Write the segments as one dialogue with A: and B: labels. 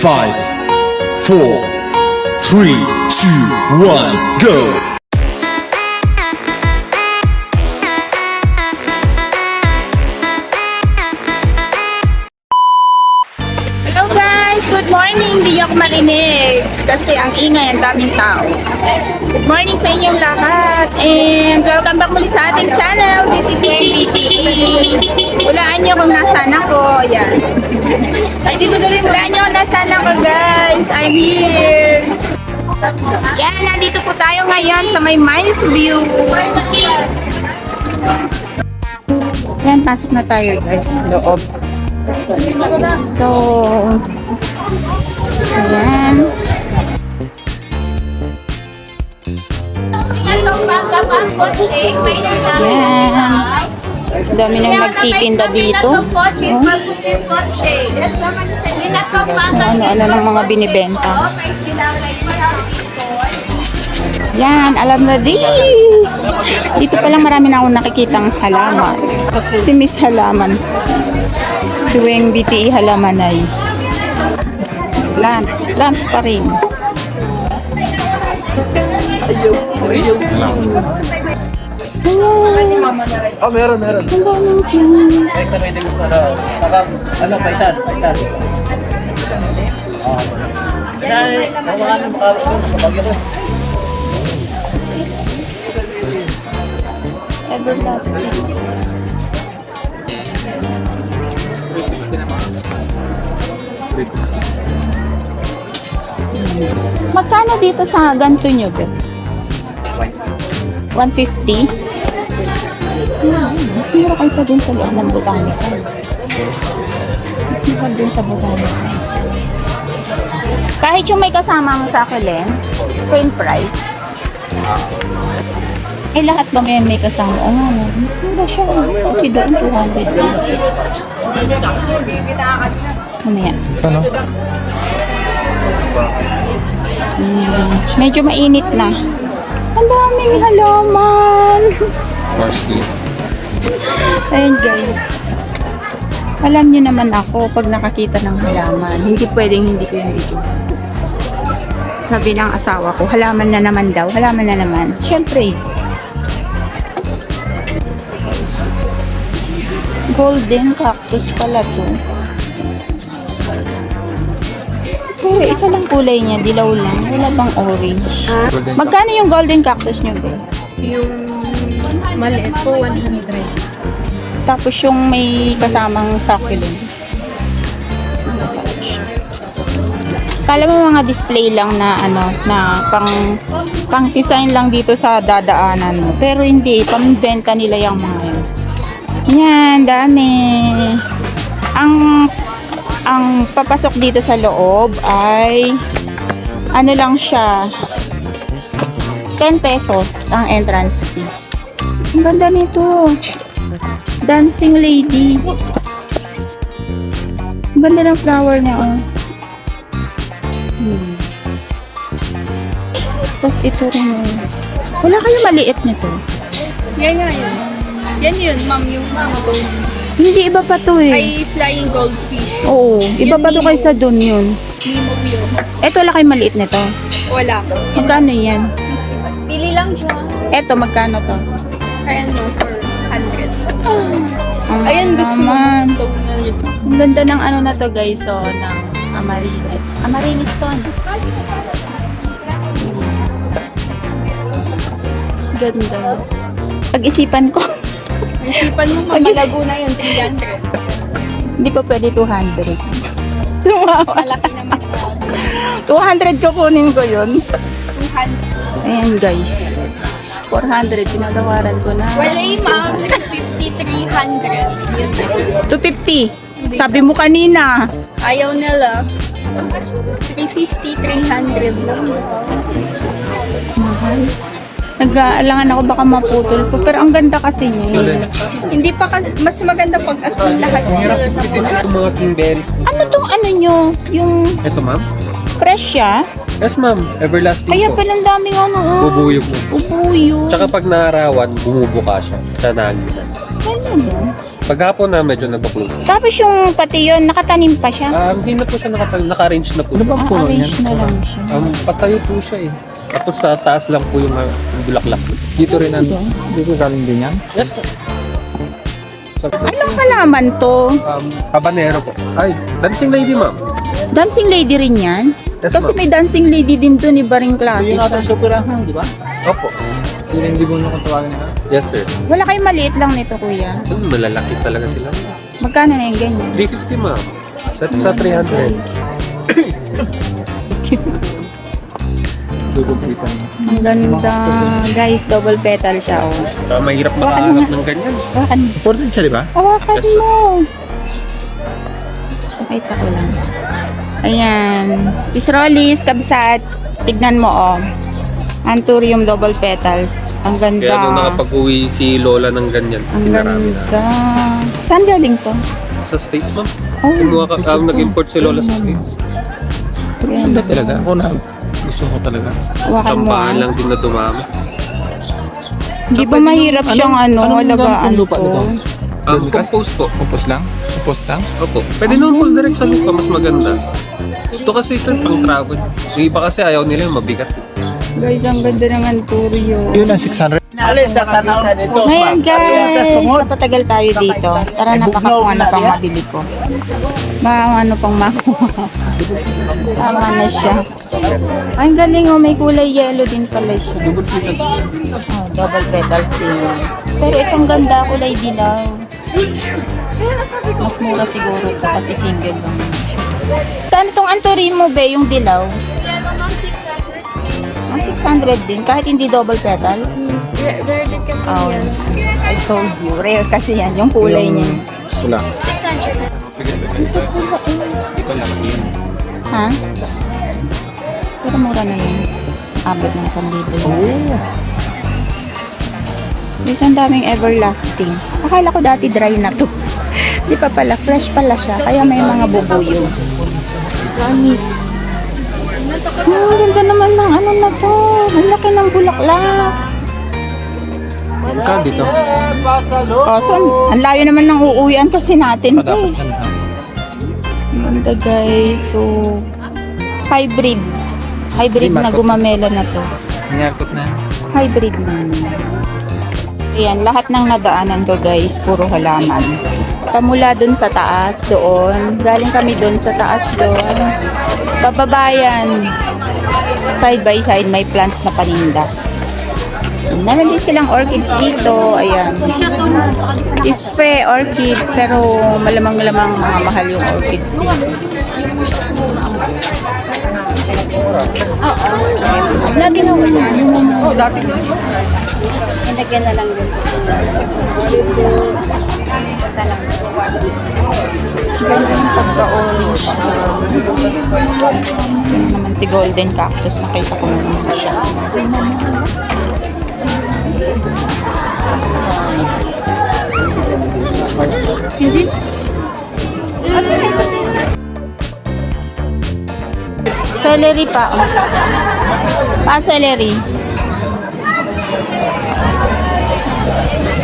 A: 5, 4, 3, 2, 1, go!
B: Hello guys! Good morning! Di ako marinig kasi ang ingay, ang daming tao. Good morning sa inyong lahat and welcome back muli sa ating channel. This is YBT. Hulaan nyo kung nasaan ako. Ayan. Hulaan nyo kung nasaan ako guys. I'm here. Yan, nandito po tayo ngayon sa may Mines View. Yan, pasok na tayo guys. Loob. So, ayan. Ayan. Dami nang nagtitinda dito. Ano-ano ng mga binibenta. Yan, alam na this. Dito pa lang marami na akong nakikitang halaman. Si Miss Halaman. Si Weng BTE Halamanay. Plants pa rin.
C: Oh, meron. Ay, sa may gusto na. Ano, paitan. Kasi, nawakan ng kapon sa bagyo ko.
B: Everlasting. Magkano dito sa ganito nyo, be? 150? Mas mura kaysa dun sa loob ng botanica. Mas mura dun sa botanica. Kahit yung may kasamang succulent, same price. Eh, lahat ba may kasama? Oo nga, no? Mas mura siya. Kasi doon, 200. Mamaya.
D: Ano?
B: Medyo mainit na. Ang daming halaman.
D: Parsley.
B: Ayun guys. Alam niyo naman ako, pag nakakita ng halaman, hindi pwedeng hindi ko yung video. Sabi ng asawa ko, halaman na naman daw. Halaman na naman. Siyempre. Golden cactus pala to. Pero isa lang kulay niya, dilaw lang. Wala bang orange? Magkano yung golden cactus niyo, be?
E: Yung maliit po, 100.
B: Tapos yung may kasamang succulent. Kala mo mga display lang na ano, na pang design lang dito sa dadaanan mo. Pero hindi, pambenta nila yung mga yan. Yan, dami. Ang papasok dito sa loob ay ano lang siya, 10 pesos ang entrance fee. Ang ganda nito. Dancing lady. Ang ganda ng flower niya, oh. Tapos ito rin, oh. Wala kayo maliit nito.
E: Yan nga yun. Yan yun, ma'am, yung mga bone.
B: Hindi, iba pa to eh.
E: Ay, flying goldfish.
B: Oo, iba pa to
E: Nemo.
B: kaysa dun yun.
E: Nemo yun.
B: Eto, wala kayo maliit nito.
E: Wala po.
B: Magkano yan?
E: Pili lang siya.
B: Eto, magkano to?
E: Ayan no, for 100.
B: Ang
E: Ayan, gusto mo.
B: naman.
E: Gusto mo na.
B: Ang ganda ng ano na to guys, so ng Amaryllis. Amaryllis to. Ganda. Pag-isipan ko,
E: Isipan mo, mamalago na yun, 300.
B: hindi pa pwede 200. Tumawa.
E: Malaki naman yan.
B: 200 ko kunin ko yun.
E: 200.
B: Ayan guys. 400, pinagawaran ko na.
E: Wala yung ma'am, 250, 300. Yun na.
B: 250. Sabi mo kanina.
E: Ayaw nila. 350, 300 lang.
B: Mahal. Nag-aalangan ako baka maputol ko. Pero ang ganda kasi niya.
E: Hindi pa mas maganda pag as in lahat sila na muna.
D: Ito mga king berries po.
B: Ano tong ano nyo? Yung
D: Ito ma'am?
B: fresh siya?
D: Yes ma'am, everlasting
B: Kaya
D: po.
B: palang daming ano. Oh.
D: Bubuyog mo.
B: Ubuyo.
D: Tsaka pag naarawan, bumubuka siya. Sa naginan.
B: Ano ba?
D: Paghapon na medyo nagpa-close.
B: Tapos yung pati yun, nakatanim pa siya.
D: Hindi na po siya naka-arrange na po siya.
B: Arrange na lang siya.
D: Patayo po siya eh. Tapos sa taas lang po yung bulaklak.
C: Dito rin ano? Dito galing din yan?
D: Yes po.
B: Anong halaman to?
D: Habanero po. Ay, dancing lady ma'am.
B: Dancing lady rin yan?
D: Yes,
B: Kasi
D: ma'am.
B: may dancing lady din doon, iba ring klase
C: Yung
B: siya.
C: ata superahan, di ba?
D: Opo.
C: Sila hindi mo nung tawagan nila.
D: Yes sir.
B: Wala kayong maliit lang nito, kuya.
D: Malalaki talaga sila.
B: Magkano na yung ganyan?
D: 350 ma'am. Sa 300.
C: Dugupitan.
B: Ang ganda. Guys, double petal siya, oh.
D: Mahirap makahanap ng ganyan.
B: Hawakan mo.
C: Important siya, di ba?
B: Hawakan
D: Yes, sir.
B: mo. Pakita ko lang. Ayan. Sis Rollis, kabsat. Tignan mo, oh. Anthurium double petals. Ang ganda.
D: Kaya nung nakapag-uwi si Lola ng ganyan,
B: Ang
D: pinarami na.
B: ganda. Saan galing to?
D: Sa States ma'am.
B: Oh,
D: Kinuha ka, nag-import si Lola sa States.
B: Ayan.
C: Ganda talaga. Ako na gusto ko talaga.
B: Hawakan mo,
D: Tambahan
B: ah.
D: lang din na dumami.
B: Hindi ba mahirap siyang alagaan
C: lupa
B: ko?
C: nito?
D: Compost po.
C: Compose lang? Compose lang?
D: Opo. Pwede naman po direct sa lupa, mas maganda. Ito kasi sir, pang travel. Yung iba kasi ayaw nila yung mabigat.
B: Guys, ang ganda ng Anthurium.
C: Yun ang 600.
B: Ngayon guys, napatagal tayo dito. Tara na, baka kung ano pang mabili ko. Baka ano pang makuha. Tama na siya. Ay, ang galing oh, may kulay yellow din pala siya. Oh, double petals din. Pero itong ganda, kulay dilaw. Mas mura siguro ito kasi single lang. Saan itong Anthurium mo, be, yung dilaw? Ang 600 din, kahit hindi double petal.
E: Rare din kasi
B: Oh,
E: yan.
B: I told you, rare kasi yan, yung kulay niya.
C: Wala.
E: 600.
C: Ikaw lang kasi yun.
B: Ha? Pero mura na yun. Abot ng 1,000. Guys, ang daming everlasting. Akala ko dati dry na to. Di pa pala, fresh pala siya. Kaya may mga bubuyo. Ang ganda naman ng ano na to. Ang laki ng bulaklak.
C: Ikaw dito.
B: Kaso, ang layo naman ng uuwian kasi natin.
C: Dapat
B: Eh.
C: yan ha.
B: Ang ganda guys. So, hybrid. Hybrid na gumamela na to.
C: Niyarkot na.
B: Hybrid na. Ayan, lahat ng nadaanan ko guys, puro halaman. Pamula dun sa taas, doon. Galing kami dun sa taas doon. Bababayan. Side by side, may plants na paninda. Meron din silang orchids dito. Ayan. Spray orchids, pero malamang-lamang mga mahal yung orchids dito. Lagi na wala. Oh, dati. Nilagyan na lang din. Ganda yung pagka-orange. Yun naman si golden cactus. Nakita ko naman siya. Hindi. Celery pa. Celery.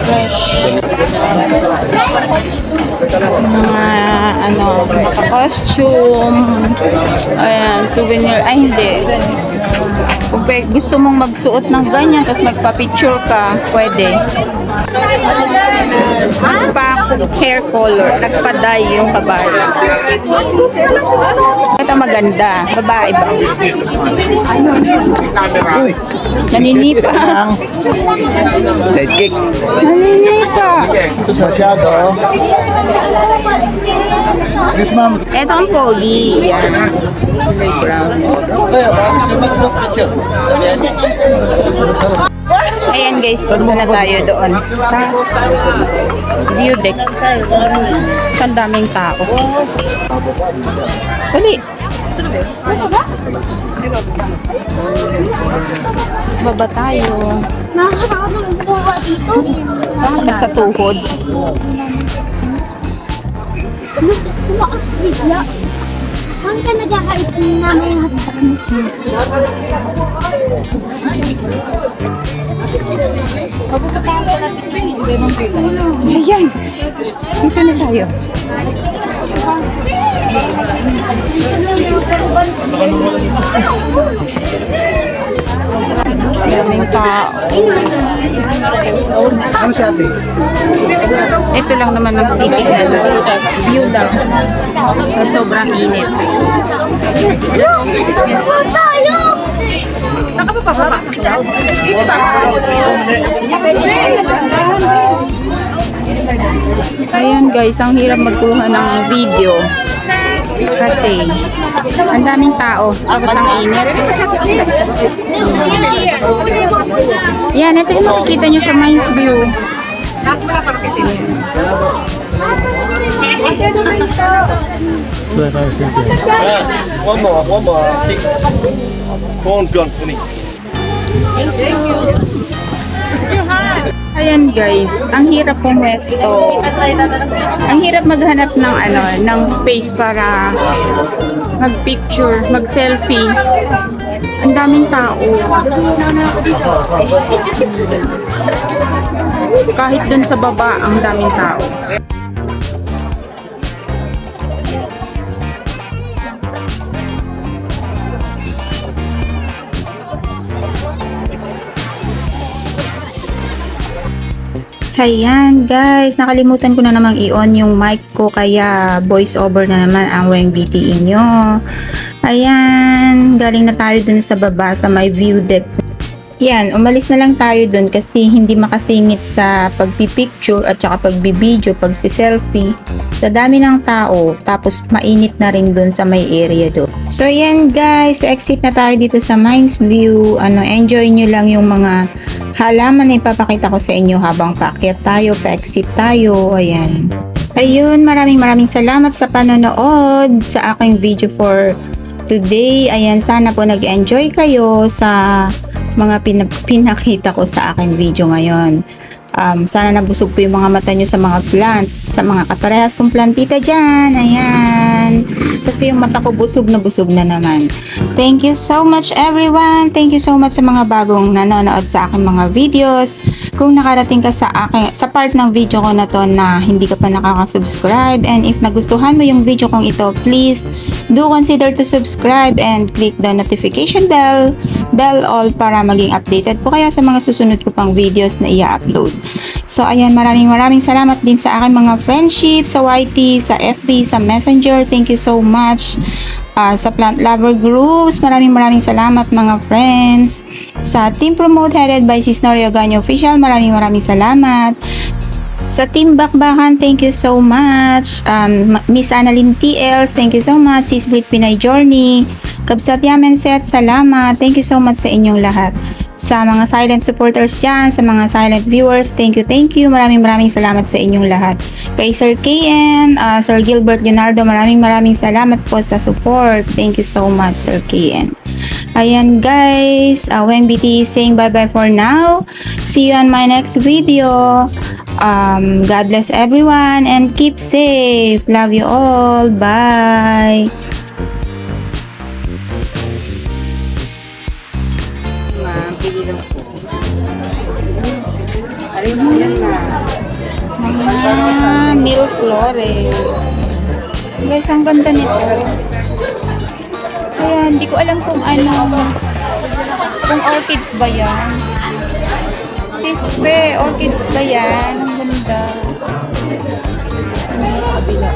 B: Fresh. Mga naka-costume. Ayan, souvenir. Ay, hindi. Kung gusto mong magsuot ng ganyan, tapos magpa-picture ka, pwede. Hair color. Nagpa-dye yung kabayo. Ito maganda. Babae ba? Naninipa.
C: Sidekick.
B: Naninipa.
C: Ito masyado. Yes, ma'am.
B: Ito ang pogi. Yan. Brown. Ayan guys, punta na tayo doon sa view deck. Ang daming tao. Dali. Baba tayo.
E: Nakakatawa dito.
B: Masakit sa tuhod.
E: Tumakas bigla. Saan ka nagkakait na may hasakan? Magpapatayan ko natin.
B: Ayan. Dito na tayo. Daming tao.
C: Ano si ate?
B: Ito lang naman ang titignan. View daw. Na sobrang init. Ayan guys, ang hirap magkuha ng video. Kasi ang daming tao. Tapos ang init. Yan, ito yung makikita nyo sa Mines View.
A: One more. Corn gone for me.
B: Ayan guys, ang hirap pumwesto. Ang hirap maghanap ng ng space para mag-picture, mag-selfie. Ang daming tao. Kahit dun sa baba, ang daming tao. Ayan guys, nakalimutan ko na namang i-on yung mic ko kaya voice over na naman ang Weng BTE nyo. Ayan, galing na tayo dun sa baba sa my view deck. Yan, umalis na lang tayo dun kasi hindi makasingit sa pagpipicture at saka pagbibideo, pagsiselfie. Sa dami ng tao, tapos mainit na rin dun sa may area do. So yan guys, exit na tayo dito sa Mines View. Enjoy nyo lang yung mga halaman na ipapakita ko sa inyo habang paakyat tayo, pa-exit tayo. Ayan. Ayun, maraming salamat sa panonood sa aking video for today. Ayan, sana po nag-enjoy kayo sa mga pinakita ko sa aking video ngayon. Sana nabusog ko yung mga mata nyo sa mga plants, sa mga kaparehas kong plantita dyan. Ayan. Kasi yung mata ko busog na naman. Thank you so much everyone. Thank you so much sa mga bagong nanonood sa aking mga videos. Kung nakarating ka sa part ng video ko na to na hindi ka pa nakaka-subscribe, and if nagustuhan mo yung video kong ito, please do consider to subscribe and click the notification bell all para maging updated po kayo sa mga susunod ko pang videos na i-upload. So ayan, maraming salamat din sa aking mga friendship sa YT, sa FB, sa Messenger. Thank you so much. Sa Plant Lover Groups, maraming salamat mga friends. Sa Team Promote headed by Sis Norio Ganyo Official, maraming salamat. Sa Team Bakbakan, thank you so much. Miss Annalyn TLs, thank you so much. Sis Brit Pinay Journey, Kabsat Yamen Set, salamat. Thank you so much sa inyong lahat. Sa mga silent supporters dyan, sa mga silent viewers, thank you. Maraming salamat sa inyong lahat. Kay Sir KN, Sir Gilbert Leonardo, maraming salamat po sa support. Thank you so much, Sir KN. Ayan guys, Weng BTE saying bye-bye for now. See you on my next video. God bless everyone and keep safe. Love you all. Bye. Mil Flores. Guys, ang ganda nito. Ayan, hindi ko alam kung kung orchids ba yan. Sispe, orchids ba yan? Ang ganda. Ang kabila.